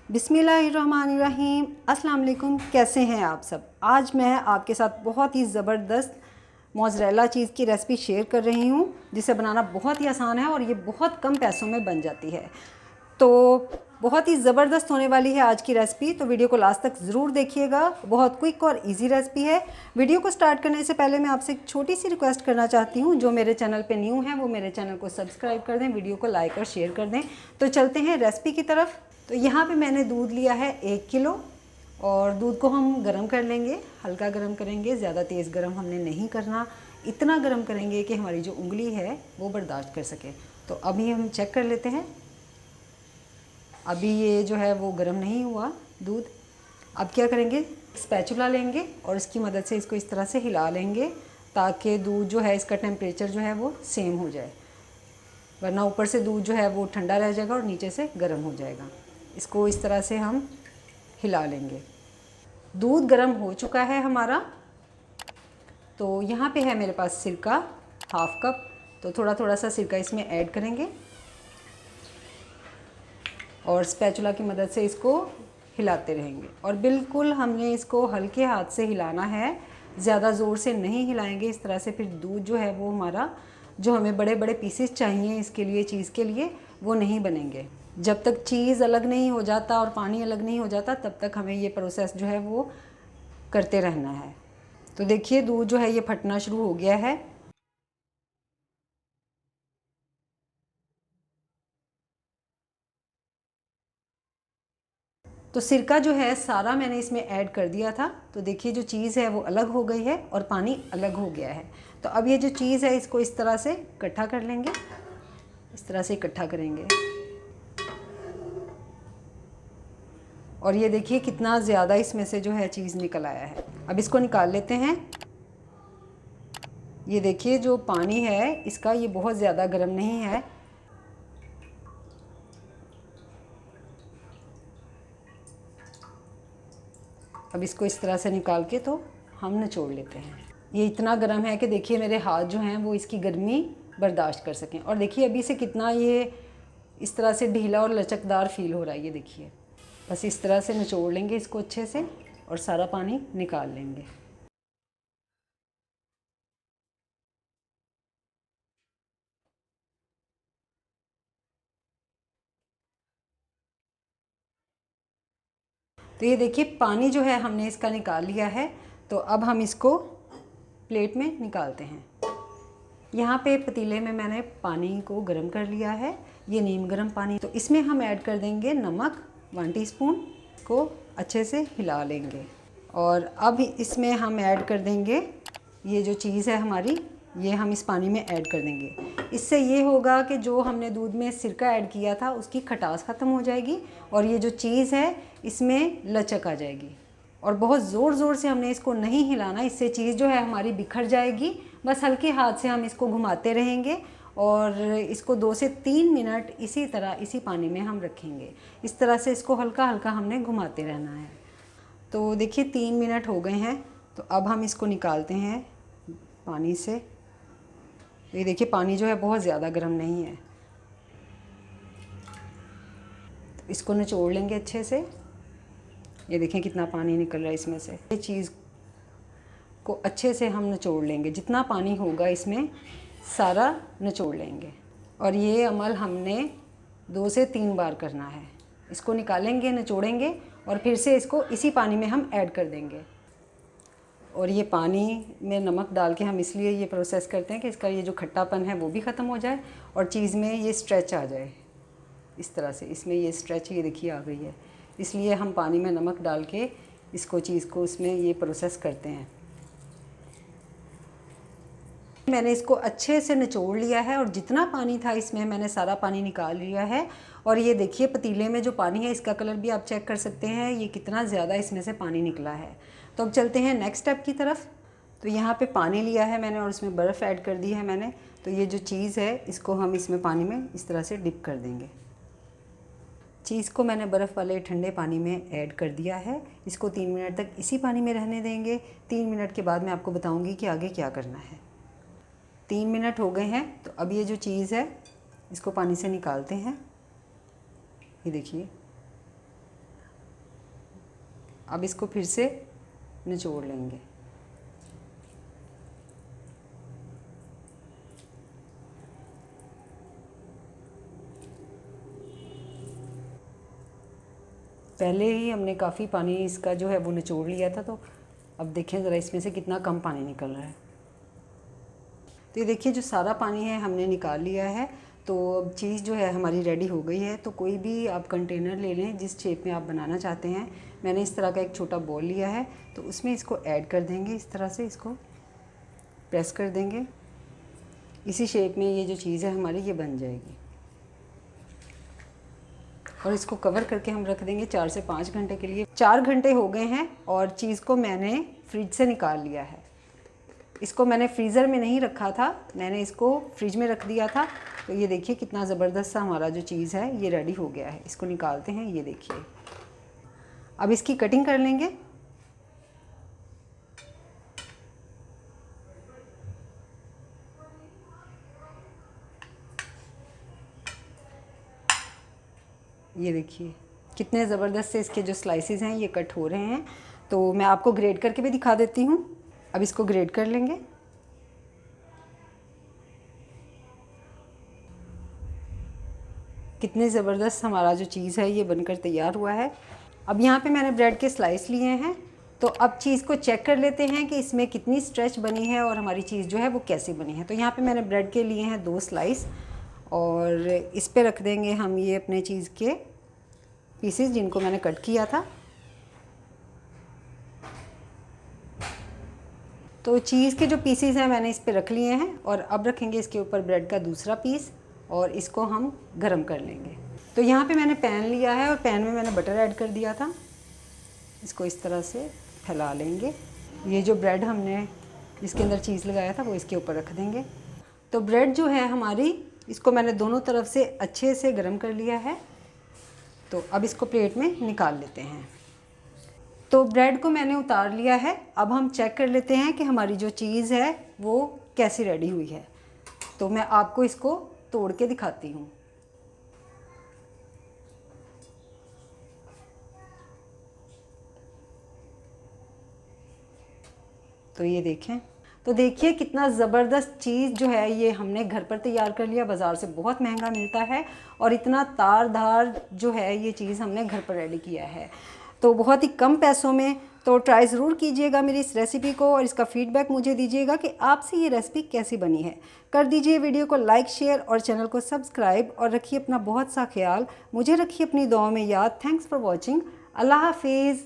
बिस्मिल्लाहिर्रहमानिर्रहीम। अस्सलाम वालेकुम। कैसे हैं आप सब? आज मैं आपके साथ बहुत ही ज़बरदस्त मोज़रेला चीज़ की रेसिपी शेयर कर रही हूँ, जिसे बनाना बहुत ही आसान है और ये बहुत कम पैसों में बन जाती है। तो बहुत ही ज़बरदस्त होने वाली है आज की रेसिपी, तो वीडियो को लास्ट तक ज़रूर देखिएगा। बहुत क्विक और इजी रेसिपी है। वीडियो को स्टार्ट करने से पहले मैं आपसे एक छोटी सी रिक्वेस्ट करना चाहती हूँ। जो मेरे चैनल पे न्यू हैं वो मेरे चैनल को सब्सक्राइब कर दें, वीडियो को लाइक और शेयर कर दें। तो चलते हैं रेसिपी की तरफ। तो यहाँ पे मैंने दूध लिया है 1 किलो और दूध को हम गरम कर लेंगे। हल्का गरम करेंगे, ज़्यादा तेज़ गरम हमने नहीं करना, इतना गरम करेंगे कि हमारी जो उंगली है वो बर्दाश्त कर सके। तो अभी हम चेक कर लेते हैं। अभी ये जो है वो गर्म नहीं हुआ दूध। अब क्या करेंगे, स्पैचुला लेंगे और इसकी मदद से इसको इस तरह से हिला लेंगे ताकि दूध जो है इसका टेम्परेचर जो है वो सेम हो जाए, वरना ऊपर से दूध जो है वो ठंडा रह जाएगा और नीचे से गर्म हो जाएगा। इसको इस तरह से हम हिला लेंगे। दूध गर्म हो चुका है हमारा। तो यहाँ पे है मेरे पास सिरका 1/2 कप। तो थोड़ा थोड़ा सा सिरका इसमें ऐड करेंगे और स्पैचुला की मदद से इसको हिलाते रहेंगे। और बिल्कुल हमने इसको हल्के हाथ से हिलाना है, ज़्यादा ज़ोर से नहीं हिलाएंगे। इस तरह से फिर दूध जो है वो हमारा, जो हमें बड़े बड़े पीसेस चाहिए इसके लिए, चीज़ के लिए, वो नहीं बनेंगे। जब तक चीज़ अलग नहीं हो जाता और पानी अलग नहीं हो जाता तब तक हमें ये प्रोसेस जो है वो करते रहना है। तो देखिए दूध जो है ये फटना शुरू हो गया है। तो सिरका जो है सारा मैंने इसमें ऐड कर दिया था। तो देखिए जो चीज़ है वो अलग हो गई है और पानी अलग हो गया है। तो अब ये जो चीज़ है इसको इस तरह से इकट्ठा कर लेंगे, इस तरह से इकट्ठा करेंगे। और ये देखिए कितना ज़्यादा इसमें से जो है चीज़ निकल आया है। अब इसको निकाल लेते हैं। ये देखिए जो पानी है इसका ये बहुत ज़्यादा गर्म नहीं है। अब इसको इस तरह से निकाल के तो हम निचोड़ लेते हैं। ये इतना गर्म है कि देखिए मेरे हाथ जो हैं वो इसकी गर्मी बर्दाश्त कर सकें। और देखिए अभी से कितना ये इस तरह से ढीला और लचकदार फील हो रहा है। ये देखिए, बस इस तरह से निचोड़ लेंगे इसको अच्छे से और सारा पानी निकाल लेंगे। तो ये देखिए पानी जो है हमने इसका निकाल लिया है। तो अब हम इसको प्लेट में निकालते हैं। यहाँ पे पतीले में मैंने पानी को गर्म कर लिया है, ये नीम गर्म पानी। तो इसमें हम ऐड कर देंगे नमक 1 टीस्पून, को अच्छे से हिला लेंगे। और अब इसमें हम ऐड कर देंगे ये जो चीज़ है हमारी, ये हम इस पानी में ऐड कर देंगे। इससे ये होगा कि जो हमने दूध में सिरका ऐड किया था उसकी खटास ख़त्म हो जाएगी और ये जो चीज़ है इसमें लचक आ जाएगी। और बहुत ज़ोर ज़ोर से हमने इसको नहीं हिलाना, इससे चीज़ जो है हमारी बिखर जाएगी। बस हल्के हाथ से हम इसको घुमाते रहेंगे और इसको 2 से 3 मिनट इसी तरह इसी पानी में हम रखेंगे। इस तरह से इसको हल्का हल्का हमने घुमाते रहना है। तो देखिए 3 मिनट हो गए हैं। तो अब हम इसको निकालते हैं पानी से। ये देखिए पानी जो है बहुत ज़्यादा गर्म नहीं है। तो इसको निचोड़ लेंगे अच्छे से। ये देखें कितना पानी निकल रहा है इसमें से। ये चीज़ को अच्छे से हम निचोड़ लेंगे, जितना पानी होगा इसमें सारा निचोड़ लेंगे। और ये अमल हमने 2 से 3 बार करना है। इसको निकालेंगे, निचोड़ेंगे और फिर से इसको इसी पानी में हम ऐड कर देंगे। और ये पानी में नमक डाल के हम इसलिए ये प्रोसेस करते हैं कि इसका ये जो खट्टापन है वो भी ख़त्म हो जाए और चीज़ में ये स्ट्रेच आ जाए। इस तरह से इसमें ये स्ट्रेच, ये देखिए आ गई है। इसलिए हम पानी में नमक डाल के इसको चीज़ को इसमें ये प्रोसेस करते हैं। मैंने इसको अच्छे से निचोड़ लिया है और जितना पानी था इसमें मैंने सारा पानी निकाल लिया है। और ये देखिए पतीले में जो पानी है इसका कलर भी आप चेक कर सकते हैं, ये कितना ज़्यादा इसमें से पानी निकला है। तो अब चलते हैं नेक्स्ट स्टेप की तरफ। तो यहाँ पे पानी लिया है मैंने और उसमें बर्फ़ ऐड कर दी है मैंने। तो ये जो चीज़ है इसको हम इसमें पानी में इस तरह से डिप कर देंगे। चीज़ को मैंने बर्फ़ वाले ठंडे पानी में ऐड कर दिया है। इसको 3 मिनट तक इसी पानी में रहने देंगे। 3 मिनट के बाद मैं आपको बताऊँगी कि आगे क्या करना है। 3 मिनट हो गए हैं। तो अब ये जो चीज़ है इसको पानी से निकालते हैं। ये देखिए अब इसको फिर से निचोड़ लेंगे। पहले ही हमने काफ़ी पानी इसका जो है वो निचोड़ लिया था, तो अब देखें ज़रा इसमें से कितना कम पानी निकल रहा है। तो ये देखिए जो सारा पानी है हमने निकाल लिया है। तो अब चीज़ जो है हमारी रेडी हो गई है। तो कोई भी आप कंटेनर ले लें जिस शेप में आप बनाना चाहते हैं। मैंने इस तरह का एक छोटा बॉल लिया है, तो उसमें इसको ऐड कर देंगे। इस तरह से इसको प्रेस कर देंगे। इसी शेप में ये जो चीज़ है हमारी ये बन जाएगी। और इसको कवर करके हम रख देंगे 4 से 5 घंटे के लिए। 4 घंटे हो गए हैं और चीज़ को मैंने फ्रिज से निकाल लिया है। इसको मैंने फ्रीज़र में नहीं रखा था, मैंने इसको फ्रिज में रख दिया था। तो ये देखिए कितना ज़बरदस्त सा हमारा जो चीज़ है ये रेडी हो गया है। इसको निकालते हैं। ये देखिए अब इसकी कटिंग कर लेंगे। ये देखिए कितने ज़बरदस्त से इसके जो स्लाइसेस हैं ये कट हो रहे हैं। तो मैं आपको ग्रेड करके भी दिखा देती हूँ। अब इसको ग्रेड कर लेंगे। कितने ज़बरदस्त हमारा जो चीज़ है ये बनकर तैयार हुआ है। अब यहाँ पे मैंने ब्रेड के स्लाइस लिए हैं। तो अब चीज़ को चेक कर लेते हैं कि इसमें कितनी स्ट्रेच बनी है और हमारी चीज़ जो है वो कैसी बनी है। तो यहाँ पे मैंने ब्रेड के लिए हैं 2 स्लाइस और इस पे रख देंगे हम ये अपने चीज़ के पीसेस जिनको मैंने कट किया था। तो चीज़ के जो पीसेस हैं मैंने इस पे रख लिए हैं और अब रखेंगे इसके ऊपर ब्रेड का दूसरा पीस और इसको हम गरम कर लेंगे। तो यहाँ पे मैंने पैन लिया है और पैन में मैंने बटर ऐड कर दिया था। इसको इस तरह से फैला लेंगे। ये जो ब्रेड हमने जिसके अंदर चीज़ लगाया था वो इसके ऊपर रख देंगे। तो ब्रेड जो है हमारी इसको मैंने दोनों तरफ से अच्छे से गरम कर लिया है। तो अब इसको प्लेट में निकाल लेते हैं। तो ब्रेड को मैंने उतार लिया है। अब हम चेक कर लेते हैं कि हमारी जो चीज़ है वो कैसी रेडी हुई है। तो मैं आपको इसको तोड़ के दिखाती हूँ। तो ये देखें। तो देखिए कितना ज़बरदस्त चीज़ जो है ये हमने घर पर तैयार कर लिया। बाज़ार से बहुत महंगा मिलता है और इतना तारदार जो है ये चीज़ हमने घर पर रेडी किया है। तो बहुत ही कम पैसों में। तो ट्राई ज़रूर कीजिएगा मेरी इस रेसिपी को और इसका फ़ीडबैक मुझे दीजिएगा कि आपसे ये रेसिपी कैसी बनी है। कर दीजिए वीडियो को लाइक, शेयर और चैनल को सब्सक्राइब और रखिए अपना बहुत सा ख्याल। मुझे रखिए अपनी दुआओं में याद। Thanks for watching. अल्लाह हाफिज़।